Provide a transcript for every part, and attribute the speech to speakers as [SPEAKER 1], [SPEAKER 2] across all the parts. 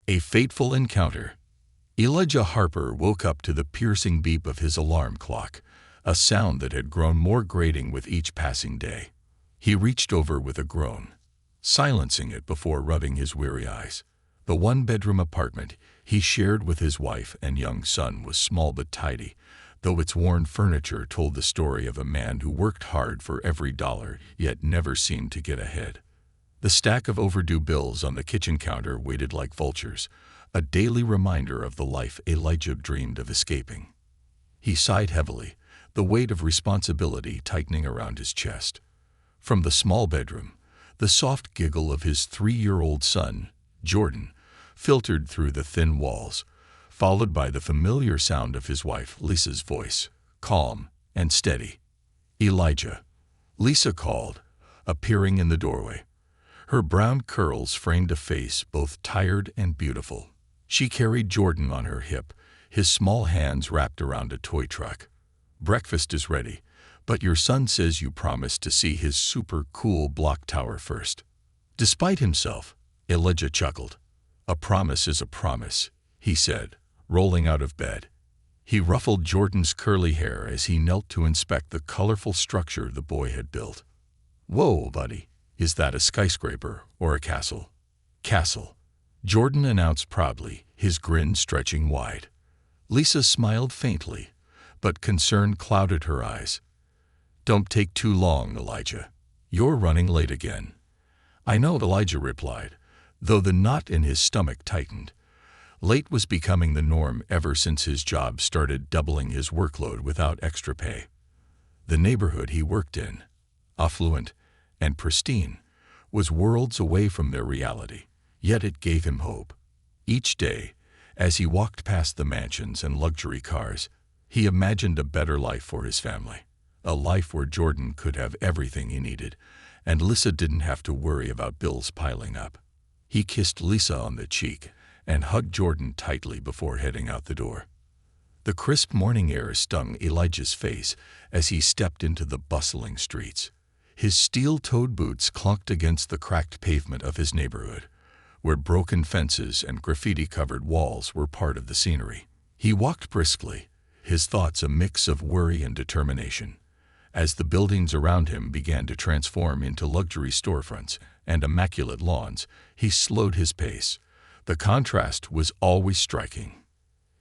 [SPEAKER 1] A fateful encounter. Elijah Harper woke up to the piercing beep of his alarm clock, a sound that had grown more grating with each passing day. He reached over with a groan, silencing it before rubbing his weary eyes. The one-bedroom apartment he shared with his wife and young son was small but tidy, though its worn furniture told the story of a man who worked hard for every dollar yet never seemed to get ahead. The stack of overdue bills on the kitchen counter waited like vultures, a daily reminder of the life Elijah dreamed of escaping. He sighed heavily, the weight of responsibility tightening around his chest. From the small bedroom, the soft giggle of his 3-year-old son, Jordan, filtered through the thin walls, followed by the familiar sound of his wife Lisa's voice, calm and steady. "Elijah," Lisa called, appearing in the doorway. Her brown curls framed a face both tired and beautiful. She carried Jordan on her hip, his small hands wrapped around a toy truck. "Breakfast is ready, but your son says you promised to see his super cool block tower first." Despite himself, Elijah chuckled. "A promise is a promise," he said, rolling out of bed. He ruffled Jordan's curly hair as he knelt to inspect the colorful structure the boy had built. "Whoa, buddy. Is that a skyscraper or a castle?" "Castle," Jordan announced proudly, his grin stretching wide. Lisa smiled faintly, but concern clouded her eyes. "Don't take too long, Elijah. You're running late again." "I know," Elijah replied, though the knot in his stomach tightened. Late was becoming the norm ever since his job started doubling his workload without extra pay. The neighborhood he worked in, affluent and pristine, was worlds away from their reality, yet it gave him hope. Each day, as he walked past the mansions and luxury cars, he imagined a better life for his family, a life where Jordan could have everything he needed, and Lisa didn't have to worry about bills piling up. He kissed Lisa on the cheek and hugged Jordan tightly before heading out the door. The crisp morning air stung Elijah's face as he stepped into the bustling streets. His steel-toed boots clunked against the cracked pavement of his neighborhood, where broken fences and graffiti-covered walls were part of the scenery. He walked briskly, his thoughts a mix of worry and determination. As the buildings around him began to transform into luxury storefronts and immaculate lawns, he slowed his pace. The contrast was always striking.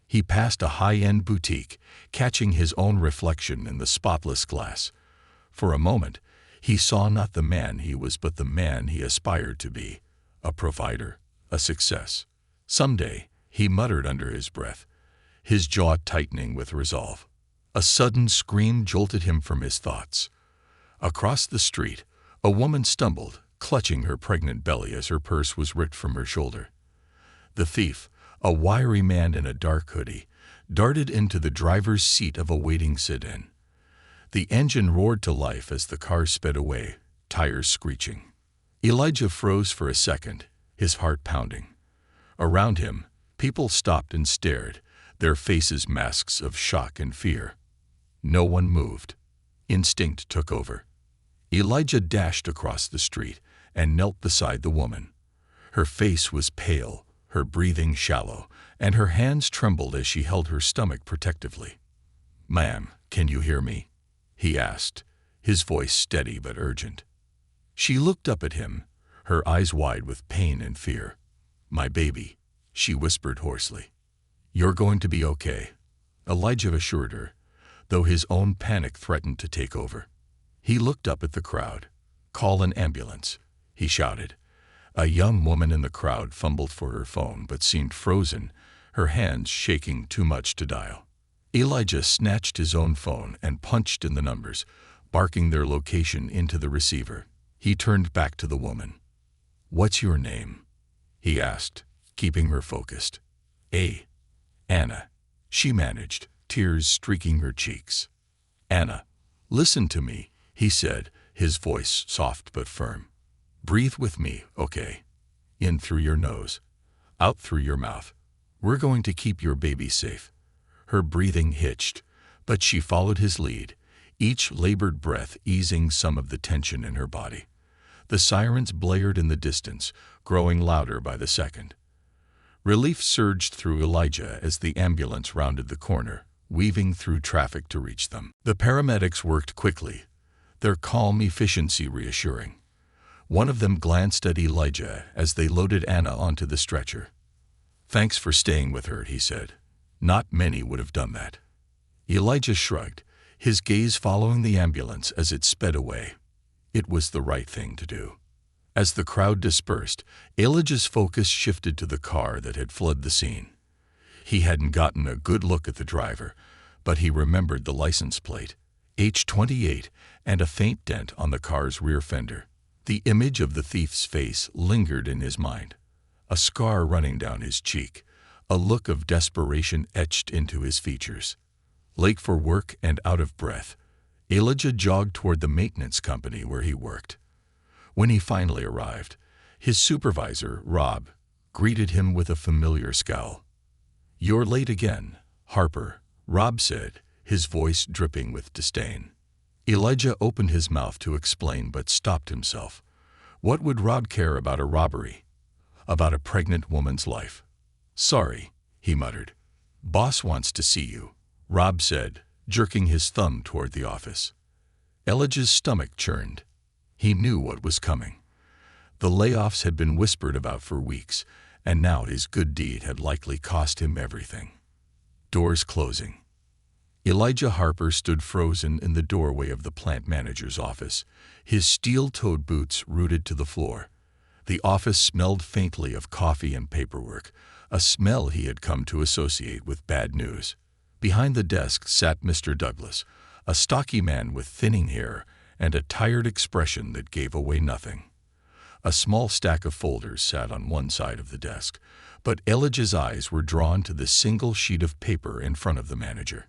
[SPEAKER 1] He passed a high-end boutique, catching his own reflection in the spotless glass. For a moment, he saw not the man he was but the man he aspired to be, a provider, a success. "Someday," he muttered under his breath, his jaw tightening with resolve. A sudden scream jolted him from his thoughts. Across the street, a woman stumbled, clutching her pregnant belly as her purse was ripped from her shoulder. The thief, a wiry man in a dark hoodie, darted into the driver's seat of a waiting sedan. The engine roared to life as the car sped away, tires screeching. Elijah froze for a second, his heart pounding. Around him, people stopped and stared, their faces masks of shock and fear. No one moved. Instinct took over. Elijah dashed across the street and knelt beside the woman. Her face was pale, her breathing shallow, and her hands trembled as she held her stomach protectively. "Ma'am, can you hear me?" he asked, his voice steady but urgent. She looked up at him, her eyes wide with pain and fear. "My baby," she whispered hoarsely. "You're going to be okay," Elijah assured her, though his own panic threatened to take over. He looked up at the crowd. "Call an ambulance," he shouted. A young woman in the crowd fumbled for her phone but seemed frozen, her hands shaking too much to dial. Elijah snatched his own phone and punched in the numbers, barking their location into the receiver. He turned back to the woman. "What's your name?" he asked, keeping her focused. Anna," she managed, tears streaking her cheeks. "Anna, listen to me," he said, his voice soft but firm. "Breathe with me, okay? In through your nose, out through your mouth. We're going to keep your baby safe." Her breathing hitched, but she followed his lead, each labored breath easing some of the tension in her body. The sirens blared in the distance, growing louder by the second. Relief surged through Elijah as the ambulance rounded the corner, weaving through traffic to reach them. The paramedics worked quickly, their calm efficiency reassuring. One of them glanced at Elijah as they loaded Anna onto the stretcher. "Thanks for staying with her," he said. "Not many would have done that." Elijah shrugged, his gaze following the ambulance as it sped away. It was the right thing to do. As the crowd dispersed, Elijah's focus shifted to the car that had fled the scene. He hadn't gotten a good look at the driver, but he remembered the license plate, H28, and a faint dent on the car's rear fender. The image of the thief's face lingered in his mind, a scar running down his cheek, a look of desperation etched into his features. Late for work and out of breath, Elijah jogged toward the maintenance company where he worked. When he finally arrived, his supervisor, Rob, greeted him with a familiar scowl. "You're late again, Harper," Rob said, his voice dripping with disdain. Elijah opened his mouth to explain but stopped himself. What would Rob care about a robbery? About a pregnant woman's life? "Sorry," he muttered. "Boss wants to see you," Rob said, jerking his thumb toward the office. Elijah's stomach churned. He knew what was coming. The layoffs had been whispered about for weeks, and now his good deed had likely cost him everything. Doors closing. Elijah Harper stood frozen in the doorway of the plant manager's office, his steel-toed boots rooted to the floor. The office smelled faintly of coffee and paperwork, a smell he had come to associate with bad news. Behind the desk sat Mr. Douglas, a stocky man with thinning hair and a tired expression that gave away nothing. A small stack of folders sat on one side of the desk, but Elijah's eyes were drawn to the single sheet of paper in front of the manager.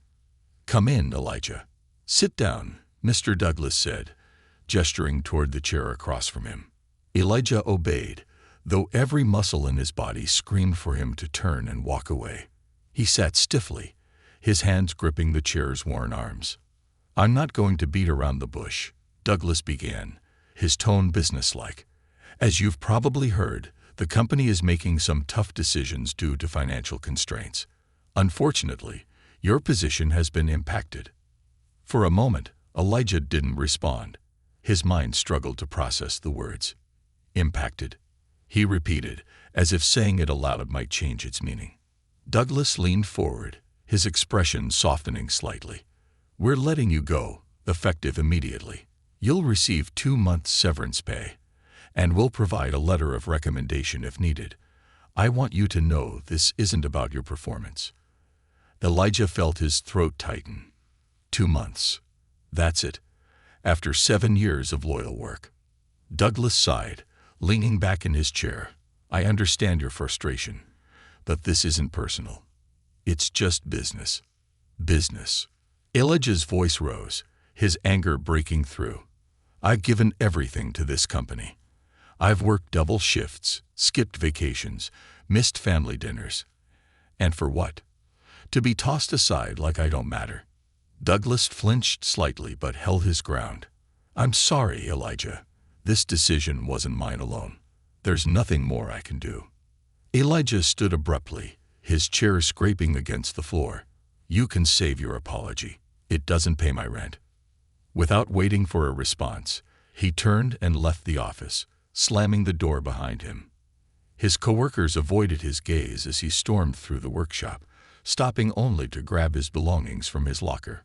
[SPEAKER 1] "Come in, Elijah. Sit down," Mr. Douglas said, gesturing toward the chair across from him. Elijah obeyed, though every muscle in his body screamed for him to turn and walk away. He sat stiffly, his hands gripping the chair's worn arms. "I'm not going to beat around the bush," Douglas began, his tone businesslike. "As you've probably heard, the company is making some tough decisions due to financial constraints. Unfortunately, your position has been impacted." For a moment, Elijah didn't respond. His mind struggled to process the words. "Impacted," he repeated, as if saying it aloud might change its meaning. Douglas leaned forward, his expression softening slightly. "We're letting you go, effective immediately. You'll receive 2 months severance pay, and we'll provide a letter of recommendation if needed. I want you to know this isn't about your performance." Elijah felt his throat tighten. 2 months. That's it. After 7 years of loyal work. Douglas sighed, leaning back in his chair. "I understand your frustration, but this isn't personal. It's just business." Business. Elijah's voice rose, his anger breaking through. "I've given everything to this company. I've worked double shifts, skipped vacations, missed family dinners. And for what? To be tossed aside like I don't matter." Douglas flinched slightly but held his ground. "I'm sorry, Elijah. This decision wasn't mine alone. There's nothing more I can do." Elijah stood abruptly, his chair scraping against the floor. "You can save your apology. It doesn't pay my rent." Without waiting for a response, he turned and left the office, slamming the door behind him. His coworkers avoided his gaze as he stormed through the workshop, stopping only to grab his belongings from his locker.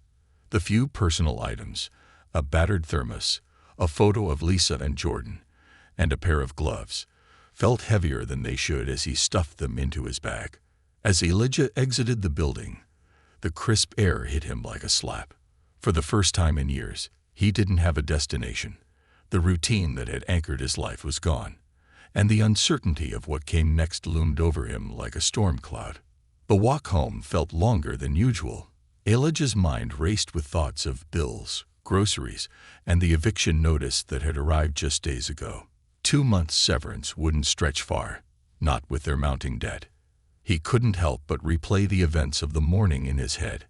[SPEAKER 1] The few personal items, a battered thermos, a photo of Lisa and Jordan, and a pair of gloves, felt heavier than they should as he stuffed them into his bag. As Elijah exited the building, the crisp air hit him like a slap. For the first time in years, he didn't have a destination. The routine that had anchored his life was gone, and the uncertainty of what came next loomed over him like a storm cloud. The walk home felt longer than usual. Elijah's mind raced with thoughts of bills, groceries, and the eviction notice that had arrived just days ago. 2 months severance wouldn't stretch far, not with their mounting debt. He couldn't help but replay the events of the morning in his head.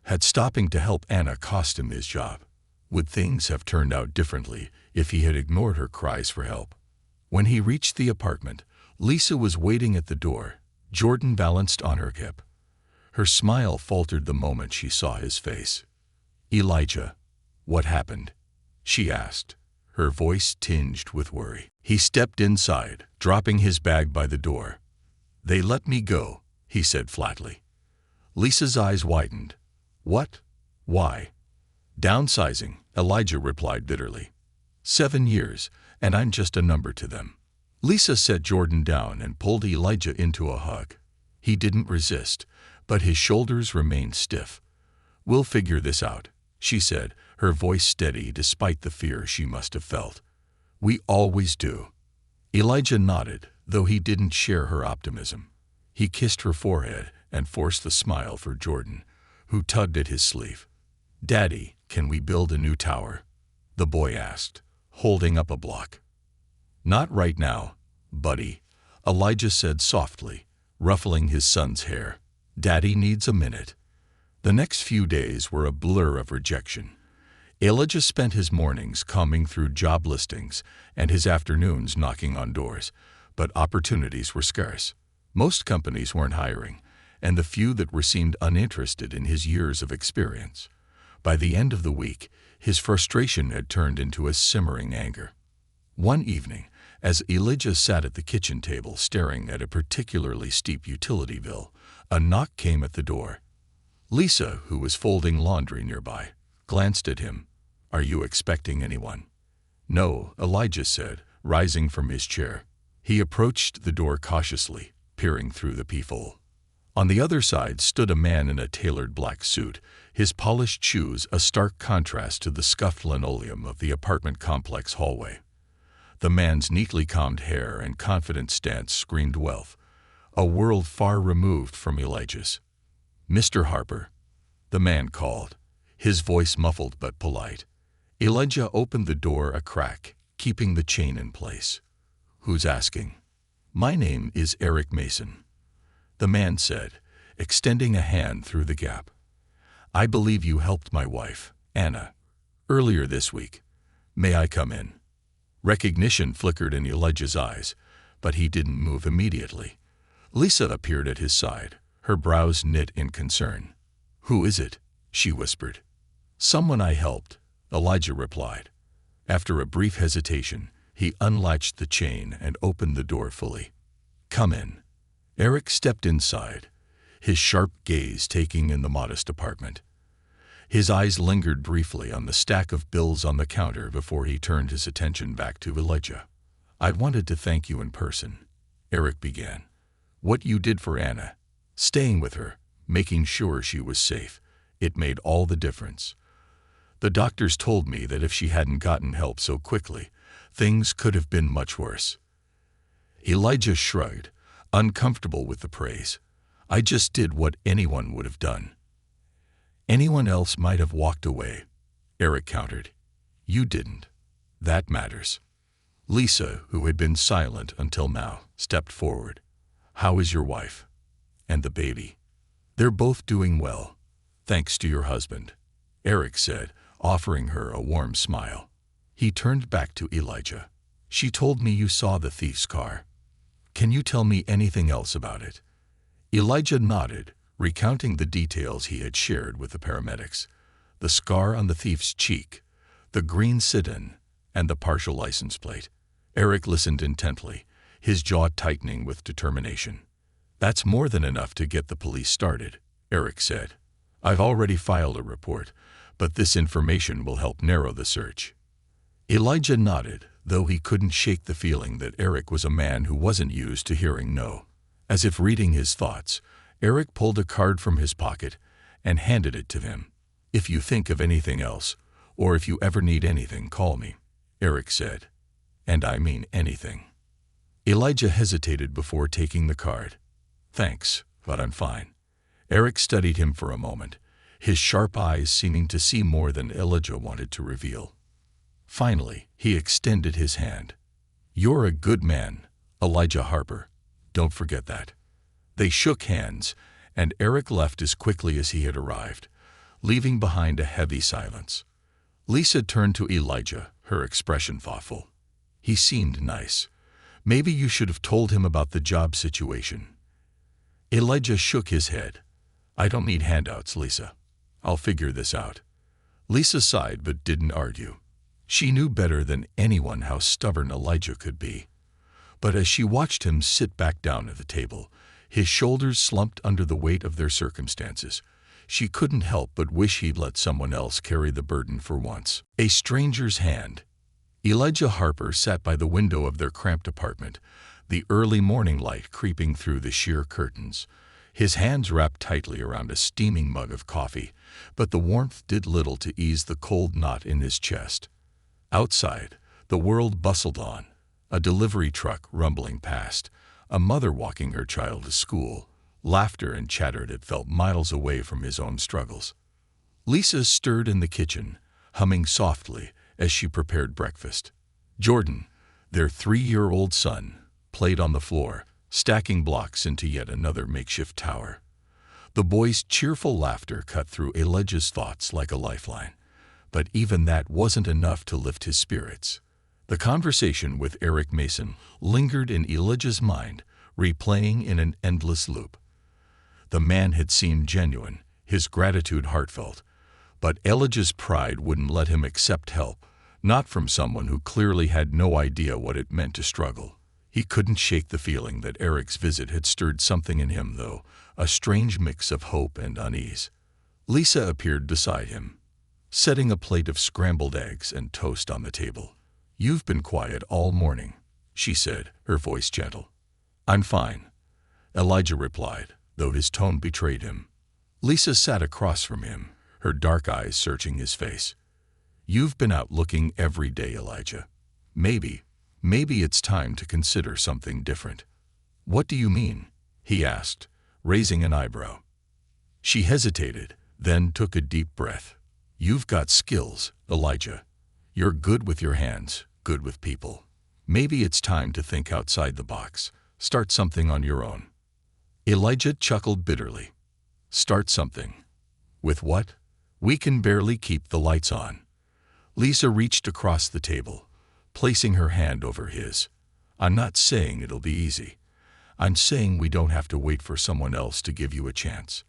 [SPEAKER 1] Had stopping to help Anna cost him his job? Would things have turned out differently if he had ignored her cries for help? When he reached the apartment, Lisa was waiting at the door, Jordan balanced on her hip. Her smile faltered the moment she saw his face. "Elijah, what happened?" she asked, her voice tinged with worry. He stepped inside, dropping his bag by the door. "They let me go," he said flatly. Lisa's eyes widened. "What? Why?" "Downsizing," Elijah replied bitterly. 7 years, and I'm just a number to them. Lisa set Jordan down and pulled Elijah into a hug. He didn't resist, but his shoulders remained stiff. "We'll figure this out," she said, her voice steady despite the fear she must have felt. "We always do." Elijah nodded, though he didn't share her optimism. He kissed her forehead and forced the smile for Jordan, who tugged at his sleeve. "Daddy, can we build a new tower?" the boy asked, holding up a block. "Not right now, buddy," Elijah said softly, ruffling his son's hair. "Daddy needs a minute." The next few days were a blur of rejection. Elijah spent his mornings combing through job listings and his afternoons knocking on doors, but opportunities were scarce. Most companies weren't hiring, and the few that were seemed uninterested in his years of experience. By the end of the week, his frustration had turned into a simmering anger. One evening, as Elijah sat at the kitchen table staring at a particularly steep utility bill, a knock came at the door. Lisa, who was folding laundry nearby, glanced at him. "Are you expecting anyone?" "No," Elijah said, rising from his chair. He approached the door cautiously, peering through the peephole. On the other side stood a man in a tailored black suit, his polished shoes a stark contrast to the scuffed linoleum of the apartment complex hallway. The man's neatly combed hair and confident stance screamed wealth, a world far removed from Elijah's. "Mr. Harper," the man called, his voice muffled but polite. Elijah opened the door a crack, keeping the chain in place. "Who's asking?" "My name is Eric Mason," the man said, extending a hand through the gap. "I believe you helped my wife, Anna, earlier this week. May I come in?" Recognition flickered in Elijah's eyes, but he didn't move immediately. Lisa appeared at his side, her brows knit in concern. "Who is it?" she whispered. "Someone I helped," Elijah replied. After a brief hesitation, he unlatched the chain and opened the door fully. "Come in." Eric stepped inside, his sharp gaze taking in the modest apartment. His eyes lingered briefly on the stack of bills on the counter before he turned his attention back to Elijah. "I wanted to thank you in person," Eric began. "What you did for Anna, staying with her, making sure she was safe, it made all the difference. The doctors told me that if she hadn't gotten help so quickly, things could have been much worse." Elijah shrugged, uncomfortable with the praise. "I just did what anyone would have done." "Anyone else might have walked away," Eric countered. "You didn't. That matters." Lisa, who had been silent until now, stepped forward. "How is your wife? And the baby?" "They're both doing well, thanks to your husband," Eric said, offering her a warm smile. He turned back to Elijah. "She told me you saw the thief's car. Can you tell me anything else about it?" Elijah nodded, recounting the details he had shared with the paramedics. The scar on the thief's cheek, the green sit-in, and the partial license plate. Eric listened intently, his jaw tightening with determination. "That's more than enough to get the police started," Eric said. "I've already filed a report, but this information will help narrow the search." Elijah nodded, though he couldn't shake the feeling that Eric was a man who wasn't used to hearing no. As if reading his thoughts, Eric pulled a card from his pocket and handed it to him. "If you think of anything else, or if you ever need anything, call me," Eric said. "And I mean anything." Elijah hesitated before taking the card. "Thanks, but I'm fine." Eric studied him for a moment, his sharp eyes seeming to see more than Elijah wanted to reveal. Finally, he extended his hand. "You're a good man, Elijah Harper. Don't forget that." They shook hands, and Eric left as quickly as he had arrived, leaving behind a heavy silence. Lisa turned to Elijah, her expression thoughtful. "He seemed nice. Maybe you should have told him about the job situation." Elijah shook his head. I don't need handouts, Lisa. I'll figure this out. Lisa sighed but didn't argue. She knew better than anyone how stubborn Elijah could be. But as she watched him sit back down at the table, his shoulders slumped under the weight of their circumstances, she couldn't help but wish he'd let someone else carry the burden for once. A stranger's hand. Elijah Harper sat by the window of their cramped apartment, the early morning light creeping through the sheer curtains. His hands wrapped tightly around a steaming mug of coffee, but the warmth did little to ease the cold knot in his chest. Outside, the world bustled on, a delivery truck rumbling past, a mother walking her child to school, laughter and chatter that felt miles away from his own struggles. Lisa stirred in the kitchen, humming softly as she prepared breakfast. Jordan, their 3-year-old son, played on the floor, stacking blocks into yet another makeshift tower. The boy's cheerful laughter cut through Elijah's thoughts like a lifeline, but even that wasn't enough to lift his spirits. The conversation with Eric Mason lingered in Elijah's mind, replaying in an endless loop. The man had seemed genuine, his gratitude heartfelt, but Elijah's pride wouldn't let him accept help, not from someone who clearly had no idea what it meant to struggle. He couldn't shake the feeling that Eric's visit had stirred something in him, though, a strange mix of hope and unease. Lisa appeared beside him, setting a plate of scrambled eggs and toast on the table. "You've been quiet all morning," she said, her voice gentle. "I'm fine," Elijah replied, though his tone betrayed him. Lisa sat across from him, her dark eyes searching his face. "You've been out looking every day, Elijah. Maybe it's time to consider something different." "What do you mean?" he asked, raising an eyebrow. She hesitated, then took a deep breath. "You've got skills, Elijah. You're good with your hands, good with people. Maybe it's time to think outside the box, start something on your own." Elijah chuckled bitterly. "Start something? With what? We can barely keep the lights on." Lisa reached across the table, placing her hand over his. "I'm not saying it'll be easy. I'm saying we don't have to wait for someone else to give you a chance.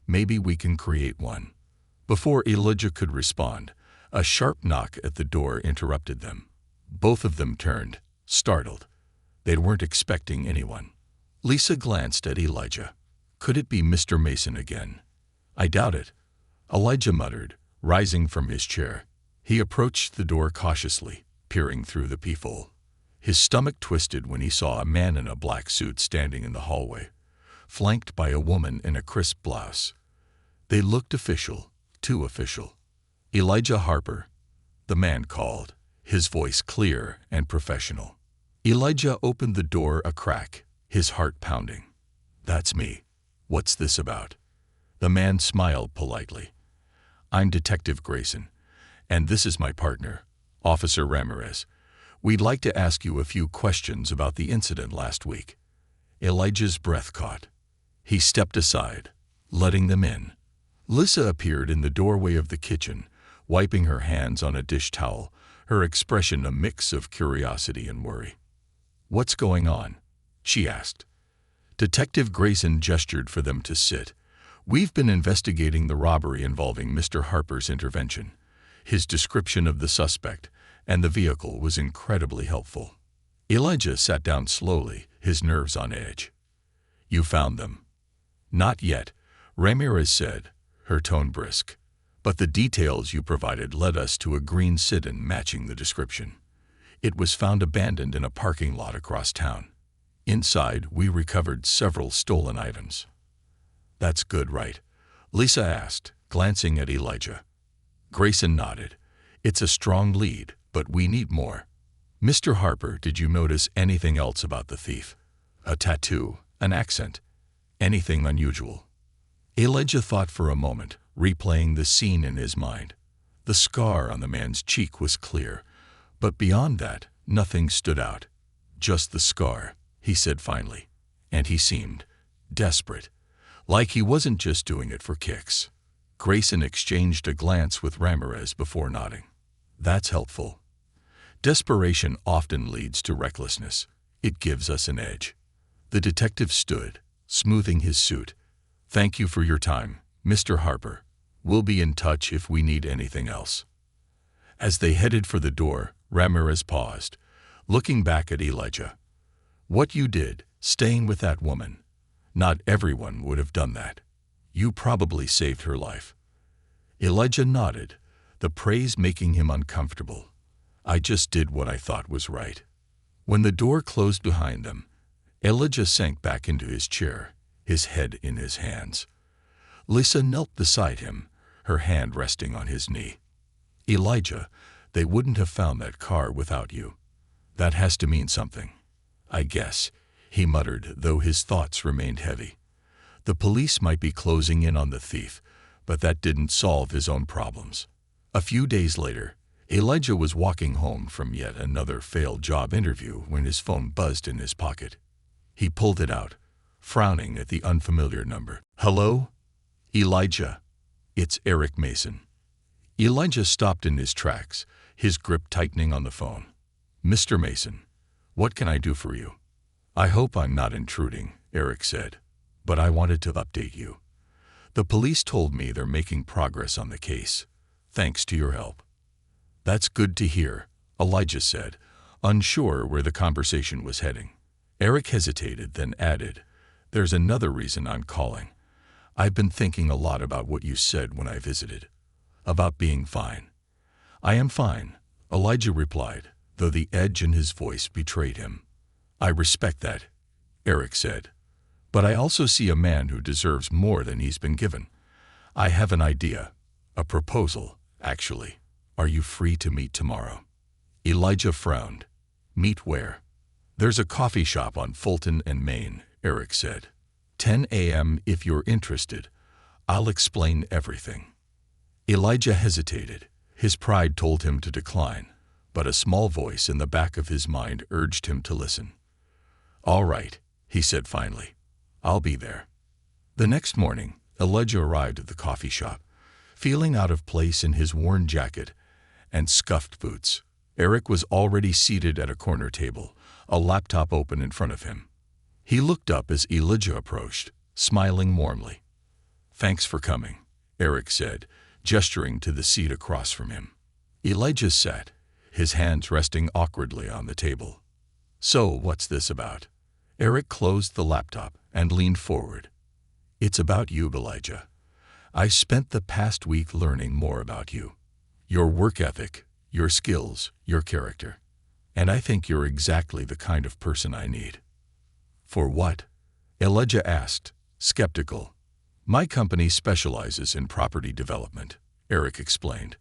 [SPEAKER 1] Maybe we can create one." Before Elijah could respond, a sharp knock at the door interrupted them. Both of them turned, startled. They weren't expecting anyone. Lisa glanced at Elijah. "Could it be Mr. Mason again?" "I doubt it," Elijah muttered, rising from his chair. He approached the door cautiously, peering through the peephole. His stomach twisted when he saw a man in a black suit standing in the hallway, flanked by a woman in a crisp blouse. They looked official, too official. "Elijah Harper," the man called, his voice clear and professional. Elijah opened the door a crack, his heart pounding. "That's me. What's this about?" The man smiled politely. "I'm Detective Grayson, and this is my partner, Officer Ramirez. We'd like to ask you a few questions about the incident last week." Elijah's breath caught. He stepped aside, letting them in. Lisa appeared in the doorway of the kitchen, wiping her hands on a dish towel, her expression a mix of curiosity and worry. "What's going on?" she asked. Detective Grayson gestured for them to sit. "We've been investigating the robbery involving Mr. Harper's intervention." His description of the suspect and the vehicle was incredibly helpful. Elijah sat down slowly, his nerves on edge. "You found them?" "Not yet," Ramirez said, her tone brisk. "But the details you provided led us to a green sedan matching the description. It was found abandoned in a parking lot across town. Inside, we recovered several stolen items." "That's good, right?" Lisa asked, glancing at Elijah. Grayson nodded. "It's a strong lead, but we need more." "Mr. Harper, did you notice anything else about the thief? A tattoo, an accent, anything unusual?" Elijah thought for a moment, replaying the scene in his mind. The scar on the man's cheek was clear, but beyond that, nothing stood out. "Just the scar," he said finally, and he seemed desperate, like he wasn't just doing it for kicks. Grayson exchanged a glance with Ramirez before nodding. "That's helpful. Desperation often leads to recklessness. It gives us an edge." The detective stood, smoothing his suit. "Thank you for your time, Mr. Harper. We'll be in touch if we need anything else." As they headed for the door, Ramirez paused, looking back at Elijah. "What you did, staying with that woman, not everyone would have done that. You probably saved her life." Elijah nodded, the praise making him uncomfortable. "I just did what I thought was right." When the door closed behind them, Elijah sank back into his chair, his head in his hands. Lisa knelt beside him, her hand resting on his knee. "Elijah, they wouldn't have found that car without you. That has to mean something." "I guess," he muttered, though his thoughts remained heavy. The police might be closing in on the thief, but that didn't solve his own problems. A few days later, Elijah was walking home from yet another failed job interview when his phone buzzed in his pocket. He pulled it out, frowning at the unfamiliar number. "Hello? Elijah. It's Eric Mason." Elijah stopped in his tracks, his grip tightening on the phone. "Mr. Mason, what can I do for you?" "I hope I'm not intruding," Eric said, "but I wanted to update you. The police told me they're making progress on the case, thanks to your help." "That's good to hear," Elijah said, unsure where the conversation was heading. Eric hesitated, then added, "There's another reason I'm calling. I've been thinking a lot about what you said when I visited. About being fine." "I am fine," Elijah replied, though the edge in his voice betrayed him. "I respect that," Eric said. "But I also see a man who deserves more than he's been given. I have an idea, a proposal, actually. Are you free to meet tomorrow?" Elijah frowned. "Meet where?" "There's a coffee shop on Fulton and Main," Eric said. 10 a.m. if you're interested. I'll explain everything." Elijah hesitated. His pride told him to decline, but a small voice in the back of his mind urged him to listen. "All right," he said finally. "I'll be there." The next morning, Elijah arrived at the coffee shop, feeling out of place in his worn jacket and scuffed boots. Eric was already seated at a corner table, a laptop open in front of him. He looked up as Elijah approached, smiling warmly. "Thanks for coming," Eric said, gesturing to the seat across from him. Elijah sat, his hands resting awkwardly on the table. "So, what's this about?" Eric closed the laptop and leaned forward. "It's about you, Elijah. I spent the past week learning more about you. Your work ethic, your skills, your character. And I think you're exactly the kind of person I need." "For what?" Elijah asked, skeptical. "My company specializes in property development," Eric explained.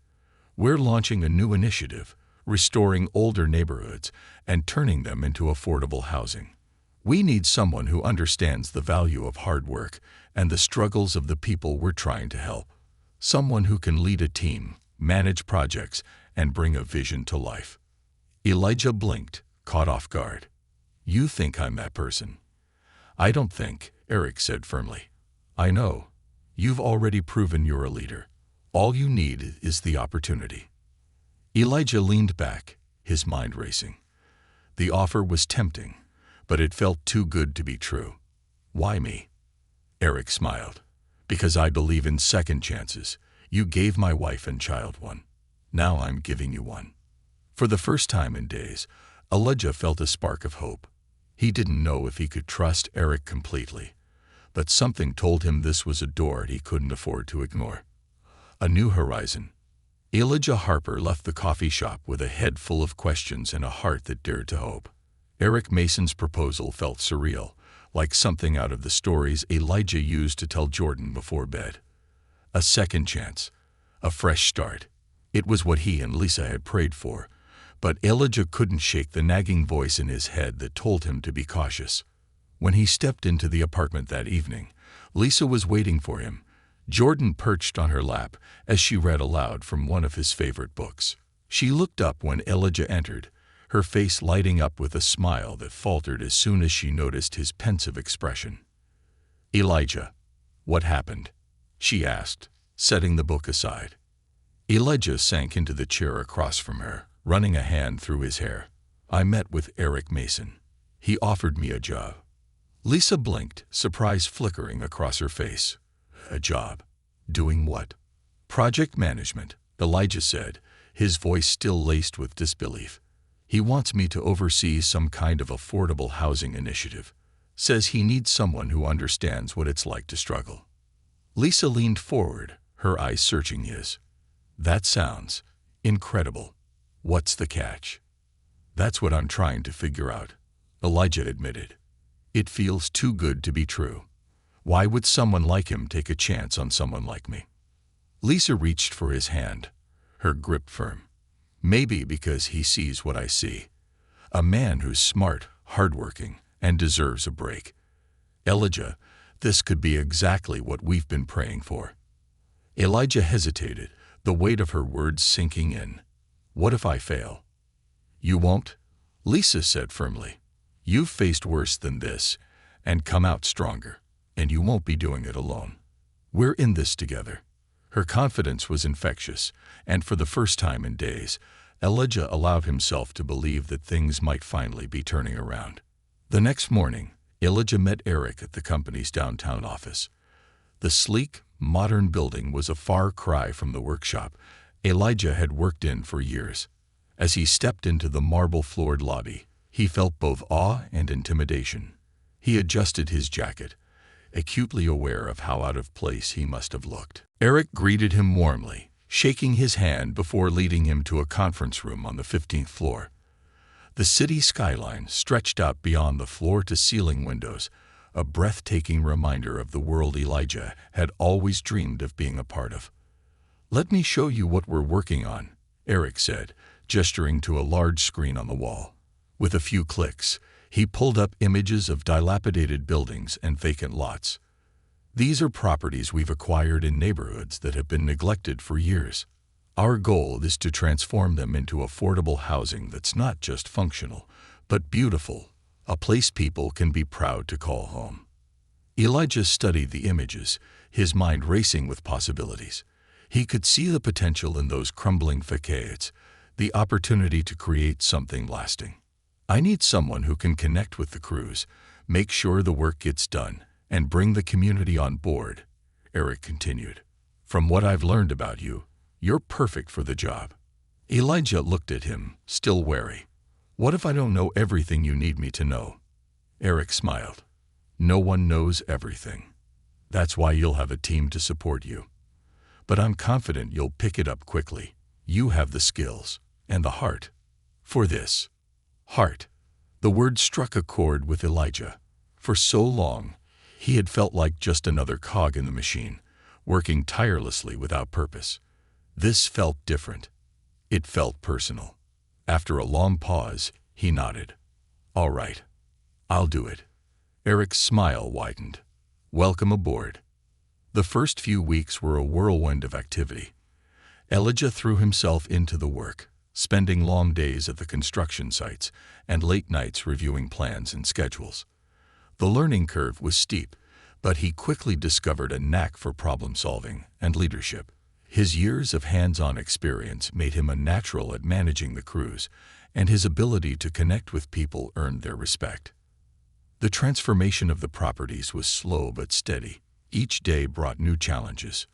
[SPEAKER 1] "We're launching a new initiative, restoring older neighborhoods and turning them into affordable housing. We need someone who understands the value of hard work and the struggles of the people we're trying to help. Someone who can lead a team, manage projects, and bring a vision to life." Elijah blinked, caught off guard. "You think I'm that person?" "I don't think," Eric said firmly. "I know. You've already proven you're a leader. All you need is the opportunity." Elijah leaned back, his mind racing. The offer was tempting, but it felt too good to be true. "Why me?" Eric smiled. "Because I believe in second chances. You gave my wife and child one. Now I'm giving you one." For the first time in days, Elijah felt a spark of hope. He didn't know if he could trust Eric completely, but something told him this was a door he couldn't afford to ignore. A new horizon. Elijah Harper left the coffee shop with a head full of questions and a heart that dared to hope. Eric Mason's proposal felt surreal, like something out of the stories Elijah used to tell Jordan before bed. A second chance, a fresh start. It was what he and Lisa had prayed for, but Elijah couldn't shake the nagging voice in his head that told him to be cautious. When he stepped into the apartment that evening, Lisa was waiting for him, Jordan perched on her lap as she read aloud from one of his favorite books. She looked up when Elijah entered, her face lighting up with a smile that faltered as soon as she noticed his pensive expression. "Elijah, what happened?" she asked, setting the book aside. Elijah sank into the chair across from her, running a hand through his hair. "I met with Eric Mason. He offered me a job." Lisa blinked, surprise flickering across her face. A job? Doing what? Project management, Elijah said, his voice still laced with disbelief. He wants me to oversee some kind of affordable housing initiative. Says he needs someone who understands what it's like to struggle. Lisa leaned forward, her eyes searching his. That sounds incredible. What's the catch? That's what I'm trying to figure out, Elijah admitted. It feels too good to be true. Why would someone like him take a chance on someone like me? Lisa reached for his hand, her grip firm. Maybe because he sees what I see. A man who's smart, hardworking, and deserves a break. Elijah, this could be exactly what we've been praying for. Elijah hesitated, the weight of her words sinking in. What if I fail? You won't, Lisa said firmly. You've faced worse than this, and come out stronger, and you won't be doing it alone. We're in this together. Her confidence was infectious, and for the first time in days, Elijah allowed himself to believe that things might finally be turning around. The next morning, Elijah met Eric at the company's downtown office. The sleek, modern building was a far cry from the workshop Elijah had worked in for years. As he stepped into the marble-floored lobby, he felt both awe and intimidation. He adjusted his jacket, acutely aware of how out of place he must have looked. Eric greeted him warmly, shaking his hand before leading him to a conference room on the 15th floor. The city skyline stretched out beyond the floor-to-ceiling windows, a breathtaking reminder of the world Elijah had always dreamed of being a part of. Let me show you what we're working on, Eric said, gesturing to a large screen on the wall. With a few clicks, he pulled up images of dilapidated buildings and vacant lots. These are properties we've acquired in neighborhoods that have been neglected for years. Our goal is to transform them into affordable housing that's not just functional, but beautiful, a place people can be proud to call home. Elijah studied the images, his mind racing with possibilities. He could see the potential in those crumbling facades, the opportunity to create something lasting. I need someone who can connect with the crews, make sure the work gets done, and bring the community on board, Eric continued. From what I've learned about you, you're perfect for the job. Elijah looked at him, still wary. What if I don't know everything you need me to know? Eric smiled. No one knows everything. That's why you'll have a team to support you. But I'm confident you'll pick it up quickly. You have the skills and the heart for this. Heart. The word struck a chord with Elijah. For so long, he had felt like just another cog in the machine, working tirelessly without purpose. This felt different. It felt personal. After a long pause, he nodded. All right, I'll do it. Eric's smile widened. Welcome aboard. The first few weeks were a whirlwind of activity. Elijah threw himself into the work, spending long days at the construction sites and late nights reviewing plans and schedules. The learning curve was steep, but he quickly discovered a knack for problem-solving and leadership. His years of hands-on experience made him a natural at managing the crews, and his ability to connect with people earned their respect. The transformation of the properties was slow but steady. Each day brought new challenges.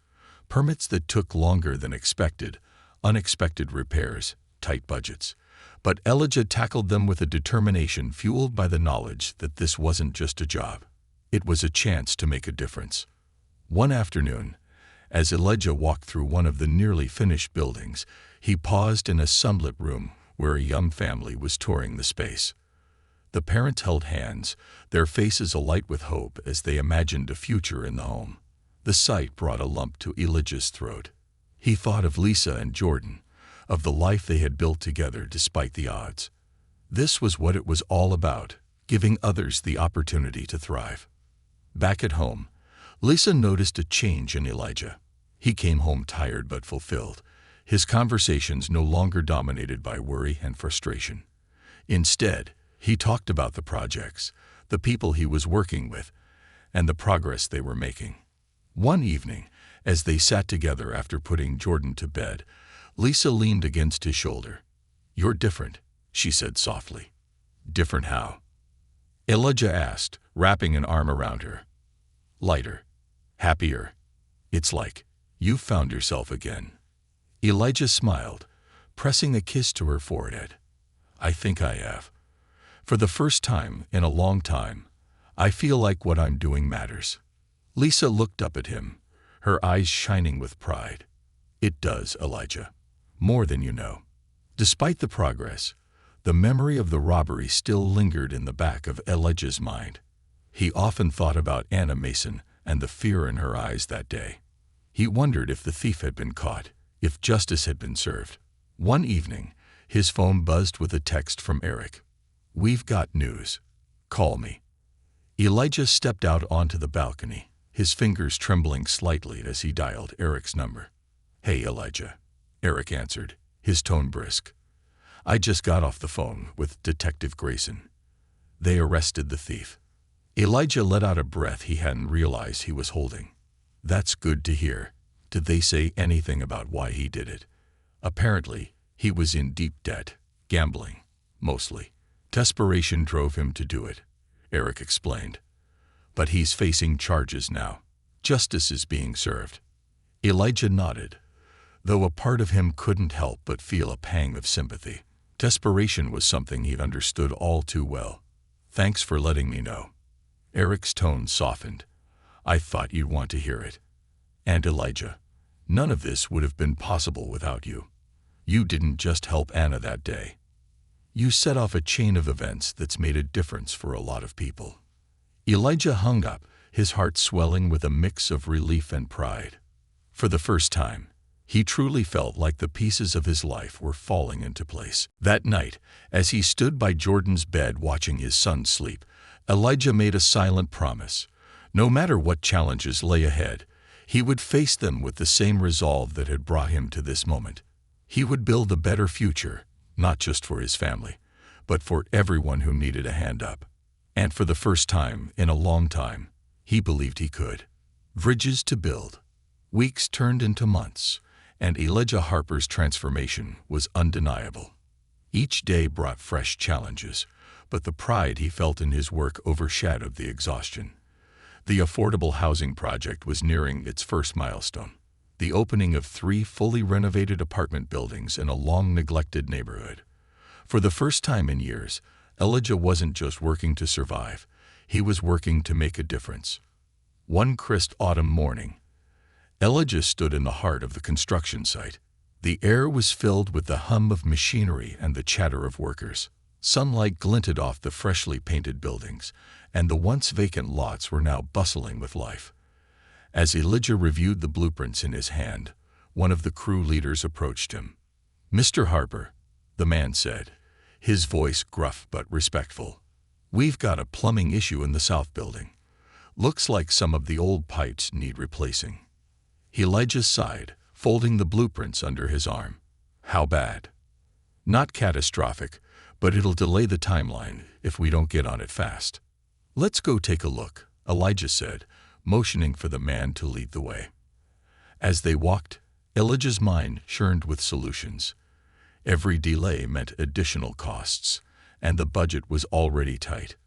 [SPEAKER 1] Permits that took longer than expected, unexpected repairs, tight budgets. But Elijah tackled them with a determination fueled by the knowledge that this wasn't just a job. It was a chance to make a difference. One afternoon, as Elijah walked through one of the nearly finished buildings, he paused in a sunlit room where a young family was touring the space. The parents held hands, their faces alight with hope as they imagined a future in the home. The sight brought a lump to Elijah's throat. He thought of Lisa and Jordan, of the life they had built together despite the odds. This was what it was all about, giving others the opportunity to thrive. Back at home, Lisa noticed a change in Elijah. He came home tired but fulfilled, his conversations no longer dominated by worry and frustration. Instead, he talked about the projects, the people he was working with, and the progress they were making. One evening, as they sat together after putting Jordan to bed, Lisa leaned against his shoulder. "You're different," she said softly. "Different how?" Elijah asked, wrapping an arm around her. Lighter. Happier. It's like you've found yourself again. Elijah smiled, pressing a kiss to her forehead. I think I have. For the first time in a long time, I feel like what I'm doing matters. Lisa looked up at him, her eyes shining with pride. It does, Elijah. More than you know. Despite the progress, the memory of the robbery still lingered in the back of Elijah's mind. He often thought about Anna Mason and the fear in her eyes that day. He wondered if the thief had been caught, if justice had been served. One evening, his phone buzzed with a text from Eric. We've got news. Call me. Elijah stepped out onto the balcony, his fingers trembling slightly as he dialed Eric's number. Hey, Elijah. Eric answered, his tone brisk. I just got off the phone with Detective Grayson. They arrested the thief. Elijah let out a breath he hadn't realized he was holding. That's good to hear. Did they say anything about why he did it? Apparently, he was in deep debt, gambling, mostly. Desperation drove him to do it, Eric explained. But he's facing charges now. Justice is being served. Elijah nodded, though a part of him couldn't help but feel a pang of sympathy. Desperation was something he'd understood all too well. Thanks for letting me know. Eric's tone softened. I thought you'd want to hear it. And Elijah, none of this would have been possible without you. You didn't just help Anna that day. You set off a chain of events that's made a difference for a lot of people. Elijah hung up, his heart swelling with a mix of relief and pride. For the first time, he truly felt like the pieces of his life were falling into place. That night, as he stood by Jordan's bed watching his son sleep, Elijah made a silent promise. No matter what challenges lay ahead, he would face them with the same resolve that had brought him to this moment. He would build a better future, not just for his family, but for everyone who needed a hand up. And for the first time in a long time, he believed he could. Bridges to build. Weeks turned into months, and Elijah Harper's transformation was undeniable. Each day brought fresh challenges, but the pride he felt in his work overshadowed the exhaustion. The affordable housing project was nearing its first milestone, the opening of 3 fully renovated apartment buildings in a long-neglected neighborhood. For the first time in years, Elijah wasn't just working to survive, he was working to make a difference. One crisp autumn morning, Elijah stood in the heart of the construction site. The air was filled with the hum of machinery and the chatter of workers. Sunlight glinted off the freshly painted buildings, and the once vacant lots were now bustling with life. As Elijah reviewed the blueprints in his hand, one of the crew leaders approached him. Mr. Harper, the man said, his voice gruff but respectful. We've got a plumbing issue in the south building. Looks like some of the old pipes need replacing. Elijah sighed, folding the blueprints under his arm. How bad? Not catastrophic, but it'll delay the timeline if we don't get on it fast. Let's go take a look, Elijah said, motioning for the man to lead the way. As they walked, Elijah's mind churned with solutions. Every delay meant additional costs, and the budget was already tight.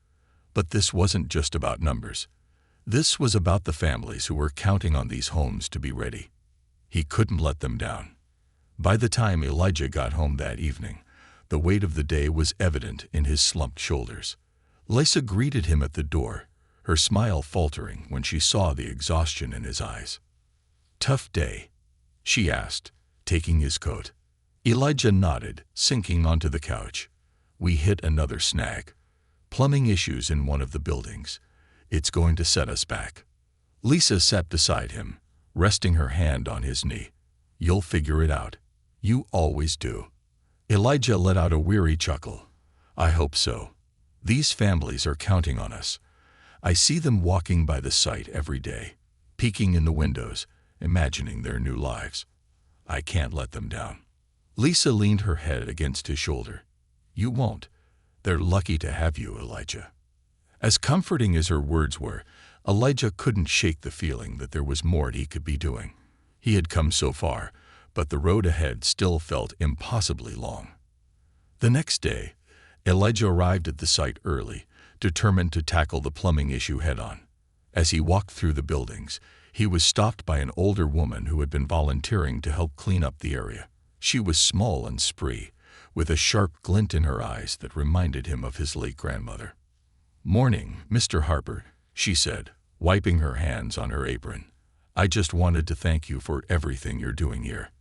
[SPEAKER 1] But this wasn't just about numbers. This was about the families who were counting on these homes to be ready. He couldn't let them down. By the time Elijah got home that evening, the weight of the day was evident in his slumped shoulders. Lisa greeted him at the door, her smile faltering when she saw the exhaustion in his eyes. Tough day? She asked, taking his coat. Elijah nodded, sinking onto the couch. We hit another snag. Plumbing issues in one of the buildings. It's going to set us back. Lisa sat beside him, resting her hand on his knee. You'll figure it out. You always do. Elijah let out a weary chuckle. I hope so. These families are counting on us. I see them walking by the site every day, peeking in the windows, imagining their new lives. I can't let them down. Lisa leaned her head against his shoulder. You won't. They're lucky to have you, Elijah. As comforting as her words were, Elijah couldn't shake the feeling that there was more he could be doing. He had come so far, but the road ahead still felt impossibly long. The next day, Elijah arrived at the site early, determined to tackle the plumbing issue head-on. As he walked through the buildings, he was stopped by an older woman who had been volunteering to help clean up the area. She was small and spry, with a sharp glint in her eyes that reminded him of his late grandmother. "Morning, Mr. Harper," she said, wiping her hands on her apron. "I just wanted to thank you for everything you're doing here.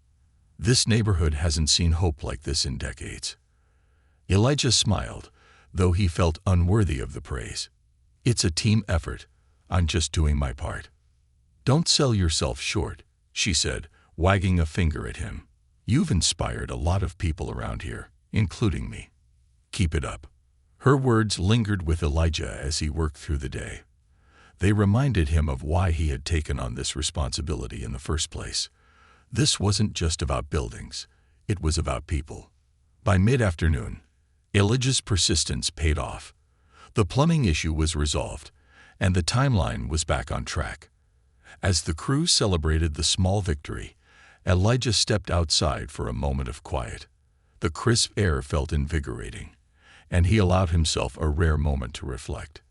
[SPEAKER 1] This neighborhood hasn't seen hope like this in decades." Elijah smiled, though he felt unworthy of the praise. "It's a team effort. I'm just doing my part." "Don't sell yourself short," she said, wagging a finger at him. "You've inspired a lot of people around here, including me. Keep it up." Her words lingered with Elijah as he worked through the day. They reminded him of why he had taken on this responsibility in the first place. This wasn't just about buildings, it was about people. By mid-afternoon, Elijah's persistence paid off. The plumbing issue was resolved, and the timeline was back on track. As the crew celebrated the small victory, Elijah stepped outside for a moment of quiet. The crisp air felt invigorating, and he allowed himself a rare moment to reflect.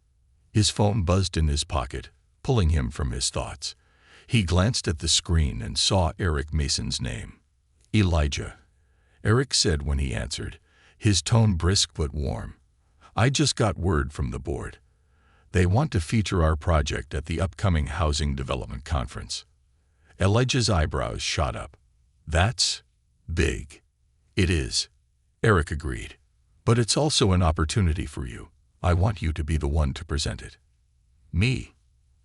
[SPEAKER 1] His phone buzzed in his pocket, pulling him from his thoughts. He glanced at the screen and saw Eric Mason's name. "Elijah," Eric said when he answered, his tone brisk but warm. "I just got word from the board. They want to feature our project at the upcoming Housing Development Conference." Elijah's eyebrows shot up. "That's big." "It is," Eric agreed. "But it's also an opportunity for you. I want you to be the one to present it." "Me?"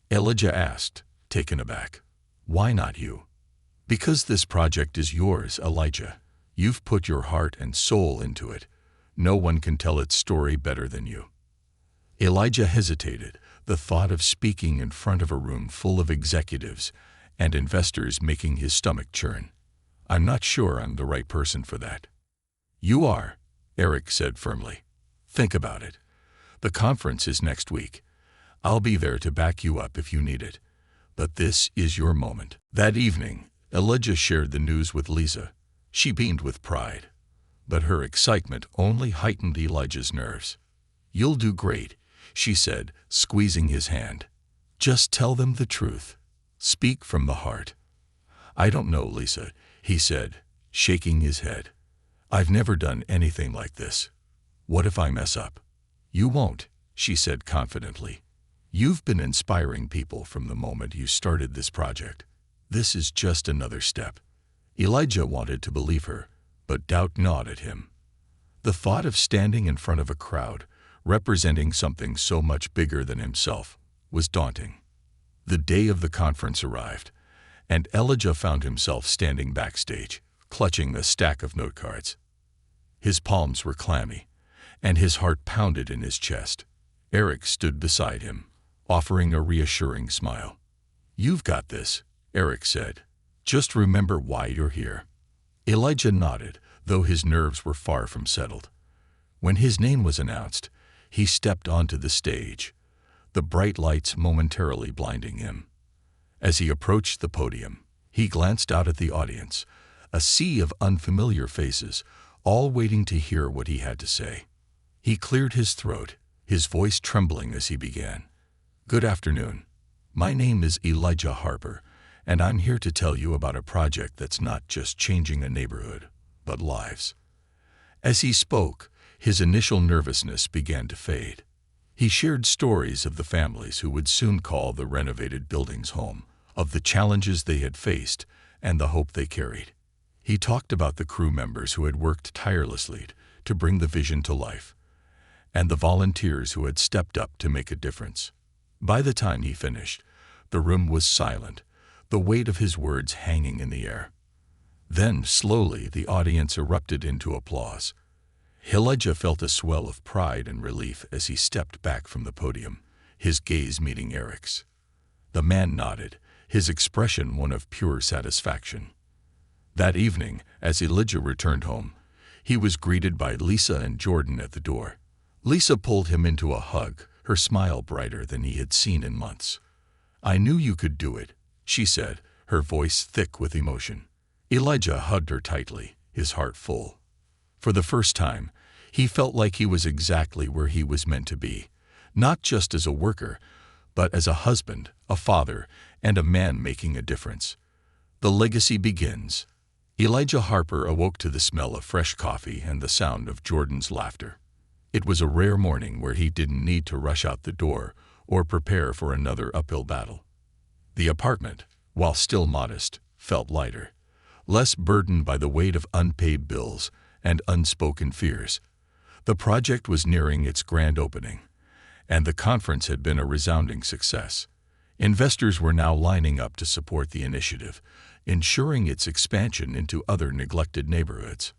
[SPEAKER 1] Elijah asked, taken aback. "Why not you?" "Because this project is yours, Elijah. You've put your heart and soul into it. No one can tell its story better than you." Elijah hesitated, the thought of speaking in front of a room full of executives and investors making his stomach churn. "I'm not sure I'm the right person for that." "You are," Eric said firmly. "Think about it. The conference is next week. I'll be there to back you up if you need it. But this is your moment." That evening, Elijah shared the news with Lisa. She beamed with pride, but her excitement only heightened Elijah's nerves. "You'll do great," she said, squeezing his hand. "Just tell them the truth. Speak from the heart." "I don't know, Lisa," he said, shaking his head. "I've never done anything like this. What if I mess up?" "You won't," she said confidently. "You've been inspiring people from the moment you started this project. This is just another step." Elijah wanted to believe her, but doubt gnawed at him. The thought of standing in front of a crowd, representing something so much bigger than himself, was daunting. The day of the conference arrived, and Elijah found himself standing backstage, clutching a stack of note cards. His palms were clammy, and his heart pounded in his chest. Eric stood beside him, offering a reassuring smile. "You've got this," Eric said. "Just remember why you're here." Elijah nodded, though his nerves were far from settled. When his name was announced, he stepped onto the stage, the bright lights momentarily blinding him. As he approached the podium, he glanced out at the audience, a sea of unfamiliar faces, all waiting to hear what he had to say. He cleared his throat, his voice trembling as he began. "Good afternoon. My name is Elijah Harper, and I'm here to tell you about a project that's not just changing a neighborhood, but lives." As he spoke, his initial nervousness began to fade. He shared stories of the families who would soon call the renovated buildings home, of the challenges they had faced and the hope they carried. He talked about the crew members who had worked tirelessly to bring the vision to life, and the volunteers who had stepped up to make a difference. By the time he finished, the room was silent, the weight of his words hanging in the air. Then, slowly, the audience erupted into applause. Elijah felt a swell of pride and relief as he stepped back from the podium, his gaze meeting Eric's. The man nodded, his expression one of pure satisfaction. That evening, as Elijah returned home, he was greeted by Lisa and Jordan at the door. Lisa pulled him into a hug, her smile brighter than he had seen in months. "I knew you could do it," she said, her voice thick with emotion. Elijah hugged her tightly, his heart full. For the first time, he felt like he was exactly where he was meant to be, not just as a worker, but as a husband, a father, and a man making a difference. The legacy begins. Elijah Harper awoke to the smell of fresh coffee and the sound of Jordan's laughter. It was a rare morning where he didn't need to rush out the door or prepare for another uphill battle. The apartment, while still modest, felt lighter, less burdened by the weight of unpaid bills and unspoken fears. The project was nearing its grand opening, and the conference had been a resounding success. Investors were now lining up to support the initiative, ensuring its expansion into other neglected neighborhoods.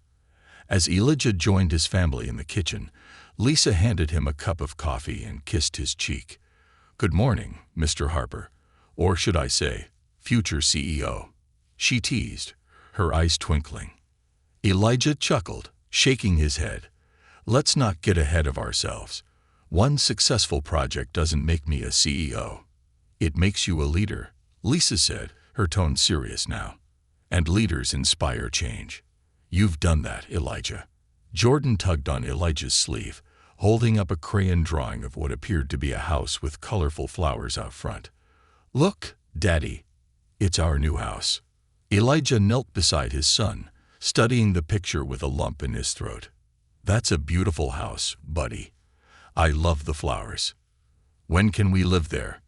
[SPEAKER 1] As Elijah joined his family in the kitchen, Lisa handed him a cup of coffee and kissed his cheek. "Good morning, Mr. Harper, or should I say, future CEO," she teased, her eyes twinkling. Elijah chuckled, shaking his head. "Let's not get ahead of ourselves. One successful project doesn't make me a CEO. It makes you a leader," Lisa said, her tone serious now. "And leaders inspire change. You've done that, Elijah." Jordan tugged on Elijah's sleeve, holding up a crayon drawing of what appeared to be a house with colorful flowers out front. "Look, Daddy, it's our new house." Elijah knelt beside his son, studying the picture with a lump in his throat. "That's a beautiful house, buddy. I love the flowers. When can we live there?"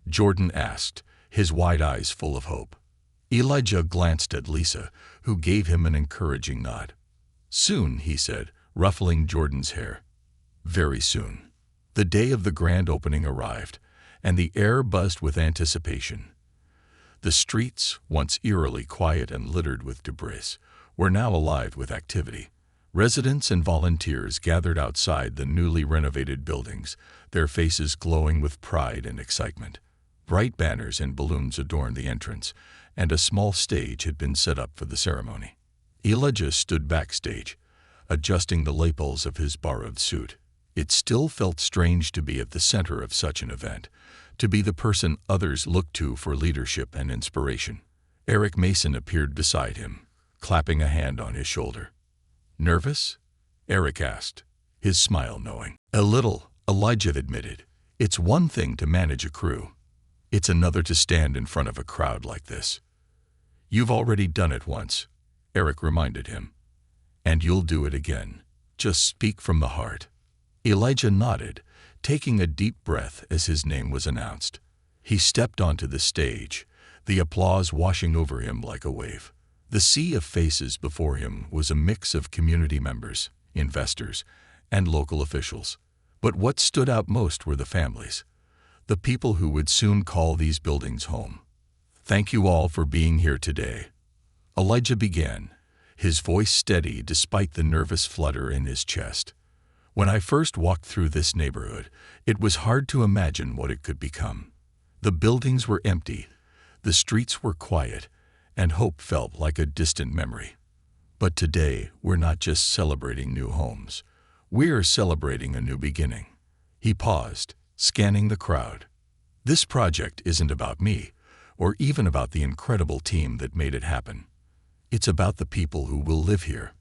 [SPEAKER 1] Jordan asked, his wide eyes full of hope. Elijah glanced at Lisa, who gave him an encouraging nod. "Soon," he said, ruffling Jordan's hair. "Very soon." The day of the grand opening arrived, and the air buzzed with anticipation. The streets, once eerily quiet and littered with debris, were now alive with activity. Residents and volunteers gathered outside the newly renovated buildings, their faces glowing with pride and excitement. Bright banners and balloons adorned the entrance, and a small stage had been set up for the ceremony. Elijah stood backstage, adjusting the lapels of his borrowed suit. It still felt strange to be at the center of such an event, to be the person others looked to for leadership and inspiration. Eric Mason appeared beside him, clapping a hand on his shoulder. "Nervous?" Eric asked, his smile knowing. "A little," Elijah admitted. "It's one thing to manage a crew. It's another to stand in front of a crowd like this." "You've already done it once," Eric reminded him. "And you'll do it again. Just speak from the heart." Elijah nodded, taking a deep breath as his name was announced. He stepped onto the stage, the applause washing over him like a wave. The sea of faces before him was a mix of community members, investors, and local officials. But what stood out most were the families, the people who would soon call these buildings home. "Thank you all for being here today," Elijah began, his voice steady despite the nervous flutter in his chest. "When I first walked through this neighborhood, it was hard to imagine what it could become. The buildings were empty, the streets were quiet, and hope felt like a distant memory. But today, we're not just celebrating new homes. We're celebrating a new beginning." He paused, scanning the crowd. "This project isn't about me, or even about the incredible team that made it happen. It's about the people who will live here.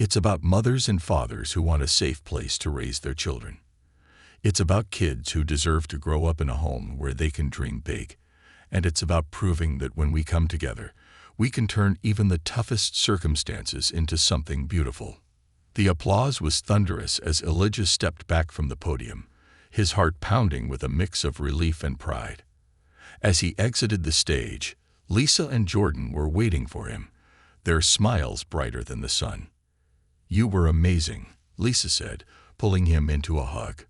[SPEAKER 1] It's about mothers and fathers who want a safe place to raise their children. It's about kids who deserve to grow up in a home where they can dream big. And it's about proving that when we come together, we can turn even the toughest circumstances into something beautiful." The applause was thunderous as Elijah stepped back from the podium, his heart pounding with a mix of relief and pride. As he exited the stage, Lisa and Jordan were waiting for him, their smiles brighter than the sun. "You were amazing," Lisa said, pulling him into a hug.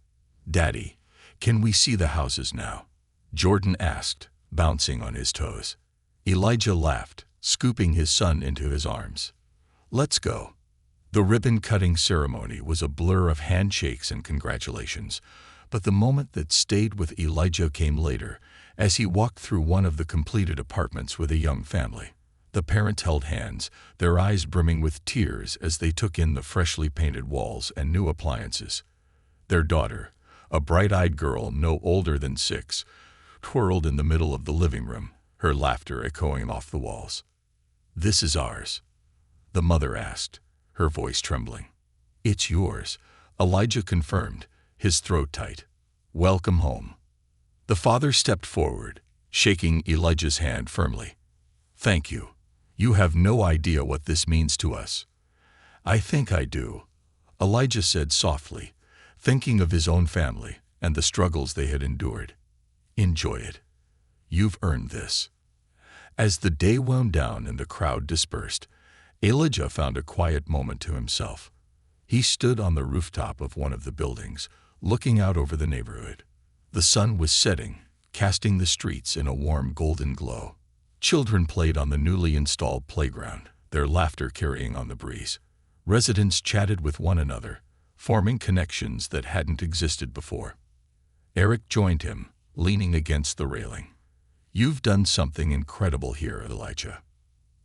[SPEAKER 1] "Daddy, can we see the houses now?" Jordan asked, bouncing on his toes. Elijah laughed, scooping his son into his arms. "Let's go." The ribbon-cutting ceremony was a blur of handshakes and congratulations, but the moment that stayed with Elijah came later, as he walked through one of the completed apartments with a young family. The parents held hands, their eyes brimming with tears as they took in the freshly painted walls and new appliances. Their daughter, a bright-eyed girl no older than 6, twirled in the middle of the living room, her laughter echoing off the walls. "This is ours?" the mother asked, her voice trembling. "It's yours," Elijah confirmed, his throat tight. Welcome home." The father stepped forward, shaking Elijah's hand firmly. "Thank you. You have no idea what this means to us." "I think I do," Elijah said softly, thinking of his own family and the struggles they had endured. "Enjoy it. You've earned this." As the day wound down and the crowd dispersed, Elijah found a quiet moment to himself. He stood on the rooftop of one of the buildings, looking out over the neighborhood. The sun was setting, casting the streets in a warm golden glow. Children played on the newly installed playground, their laughter carrying on the breeze. Residents chatted with one another, forming connections that hadn't existed before. Eric joined him, leaning against the railing. "You've done something incredible here, Elijah."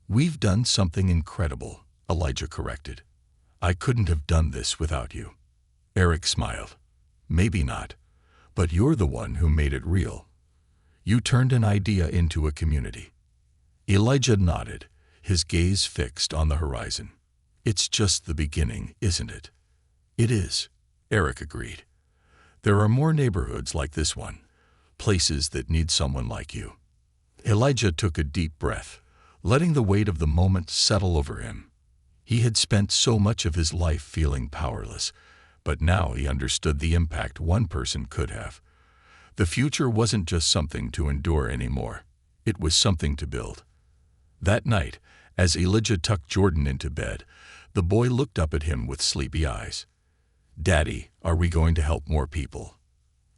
[SPEAKER 1] "We've done something incredible," Elijah corrected. "I couldn't have done this without you." Eric smiled. "Maybe not, but you're the one who made it real. You turned an idea into a community." Elijah nodded, his gaze fixed on the horizon. "It's just the beginning, isn't it?" "It is," Eric agreed. "There are more neighborhoods like this one, places that need someone like you." Elijah took a deep breath, letting the weight of the moment settle over him. He had spent so much of his life feeling powerless, but now he understood the impact one person could have. The future wasn't just something to endure anymore. It was something to build. That night, as Elijah tucked Jordan into bed, the boy looked up at him with sleepy eyes. "Daddy, are we going to help more people?"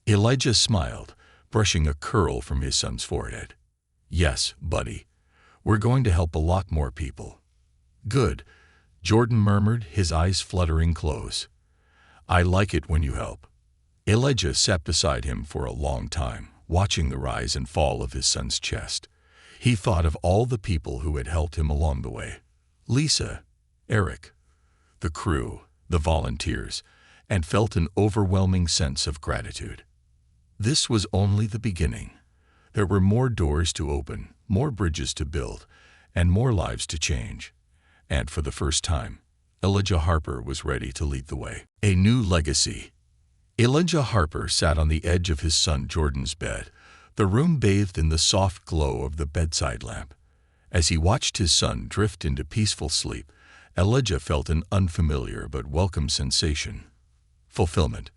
[SPEAKER 1] Elijah smiled, brushing a curl from his son's forehead. "Yes, buddy. We're going to help a lot more people." "Good," Jordan murmured, his eyes fluttering close. "I like it when you help." Elijah sat beside him for a long time, watching the rise and fall of his son's chest. He thought of all the people who had helped him along the way. Lisa, Eric, the crew, the volunteers, and felt an overwhelming sense of gratitude. This was only the beginning. There were more doors to open, more bridges to build, and more lives to change. And for the first time, Elijah Harper was ready to lead the way. A new legacy. Elijah Harper sat on the edge of his son Jordan's bed, the room bathed in the soft glow of the bedside lamp. As he watched his son drift into peaceful sleep, Elijah felt an unfamiliar but welcome sensation. Fulfillment.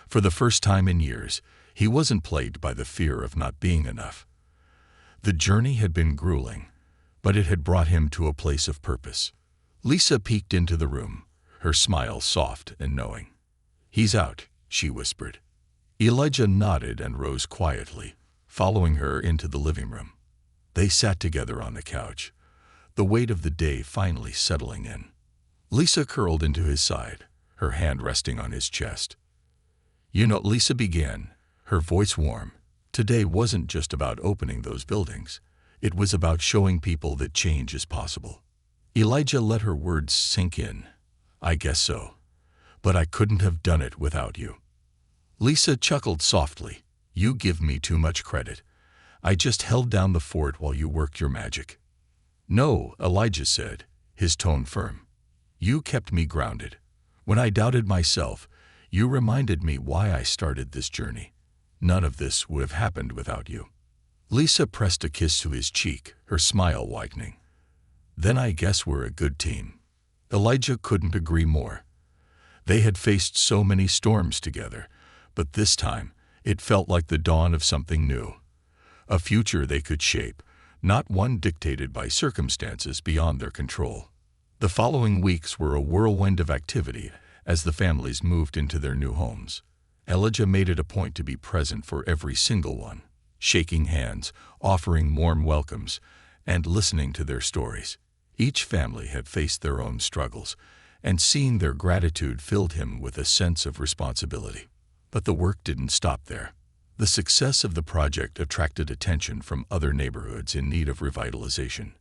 [SPEAKER 1] For the first time in years, he wasn't plagued by the fear of not being enough. The journey had been grueling, but it had brought him to a place of purpose. Lisa peeked into the room, her smile soft and knowing. "He's out," she whispered. Elijah nodded and rose quietly, following her into the living room. They sat together on the couch, the weight of the day finally settling in. Lisa curled into his side, her hand resting on his chest. "You know," Lisa began, her voice warm, "today wasn't just about opening those buildings. It was about showing people that change is possible." Elijah let her words sink in. "I guess so. But I couldn't have done it without you." Lisa chuckled softly. "You give me too much credit. I just held down the fort while you worked your magic." "No," Elijah said, his tone firm. "You kept me grounded. When I doubted myself, you reminded me why I started this journey. None of this would have happened without you." Lisa pressed a kiss to his cheek, her smile widening. "Then I guess we're a good team." Elijah couldn't agree more. They had faced so many storms together, but this time it felt like the dawn of something new. A future they could shape, not one dictated by circumstances beyond their control. The following weeks were a whirlwind of activity as the families moved into their new homes. Elijah made it a point to be present for every single one, shaking hands, offering warm welcomes, and listening to their stories. Each family had faced their own struggles, and seeing their gratitude filled him with a sense of responsibility. But the work didn't stop there. The success of the project attracted attention from other neighborhoods in need of revitalization.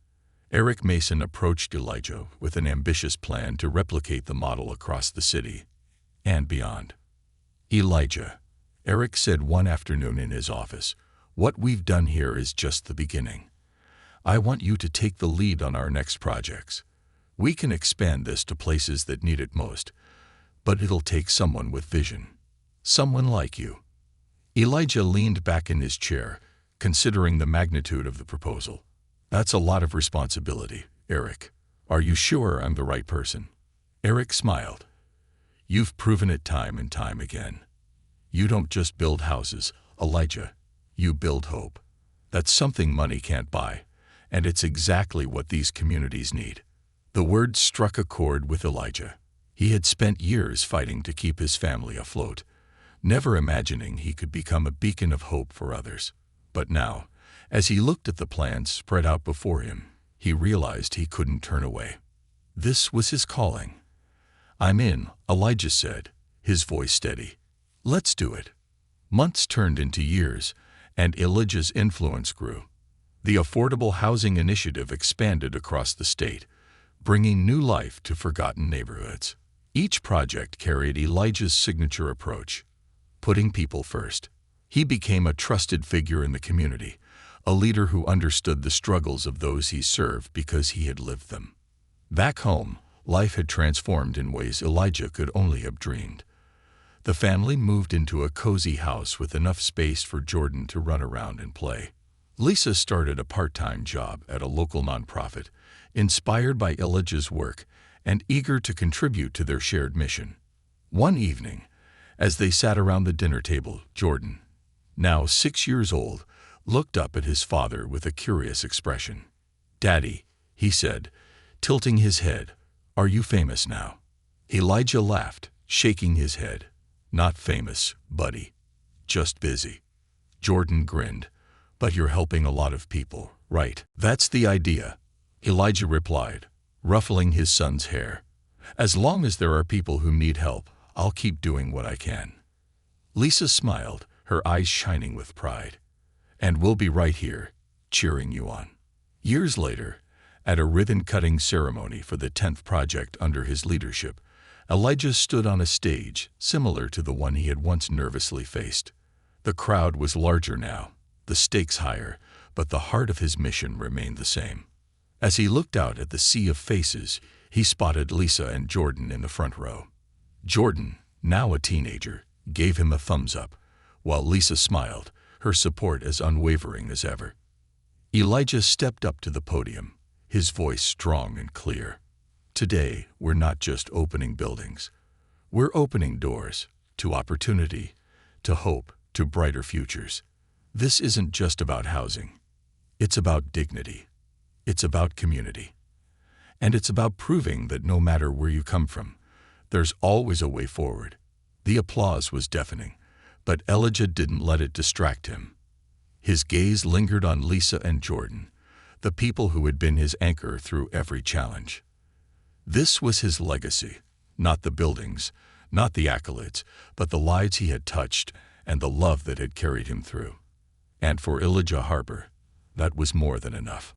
[SPEAKER 1] Eric Mason approached Elijah with an ambitious plan to replicate the model across the city and beyond. "Elijah," Eric said one afternoon in his office, "what we've done here is just the beginning. I want you to take the lead on our next projects. We can expand this to places that need it most, but it'll take someone with vision. Someone like you." Elijah leaned back in his chair, considering the magnitude of the proposal. That's a lot of responsibility, Eric. Are you sure I'm the right person? Eric smiled. You've proven it time and time again. You don't just build houses, Elijah. You build hope. That's something money can't buy, and it's exactly what these communities need. The words struck a chord with Elijah. He had spent years fighting to keep his family afloat, never imagining he could become a beacon of hope for others. But now, as he looked at the plans spread out before him, he realized he couldn't turn away. This was his calling. I'm in, Elijah said, his voice steady. Let's do it. Months turned into years, and Elijah's influence grew. The Affordable Housing Initiative expanded across the state, bringing new life to forgotten neighborhoods. Each project carried Elijah's signature approach, putting people first. He became a trusted figure in the community, a leader who understood the struggles of those he served because he had lived them. Back home, life had transformed in ways Elijah could only have dreamed. The family moved into a cozy house with enough space for Jordan to run around and play. Lisa started a part-time job at a local nonprofit, inspired by Elijah's work and eager to contribute to their shared mission. One evening, as they sat around the dinner table, Jordan, now 6 years old, looked up at his father with a curious expression. "Daddy," he said, tilting his head, "are you famous now?" Elijah laughed, shaking his head. "Not famous, buddy. Just busy." Jordan grinned. "But you're helping a lot of people, right?" "That's the idea," Elijah replied, ruffling his son's hair. "As long as there are people who need help, I'll keep doing what I can." Lisa smiled, her eyes shining with pride. "And we'll be right here, cheering you on." Years later, at a ribbon-cutting ceremony for the 10th project under his leadership, Elijah stood on a stage similar to the one he had once nervously faced. The crowd was larger now, the stakes higher, but the heart of his mission remained the same. As he looked out at the sea of faces, he spotted Lisa and Jordan in the front row. Jordan, now a teenager, gave him a thumbs up, while Lisa smiled, her support as unwavering as ever. Elijah stepped up to the podium, his voice strong and clear. "Today, we're not just opening buildings. We're opening doors to opportunity, to hope, to brighter futures. This isn't just about housing. It's about dignity. It's about community. And it's about proving that no matter where you come from, there's always a way forward." The applause was deafening, but Elijah didn't let it distract him. His gaze lingered on Lisa and Jordan, the people who had been his anchor through every challenge. This was his legacy, not the buildings, not the accolades, but the lives he had touched and the love that had carried him through. And for Elijah Harper, that was more than enough.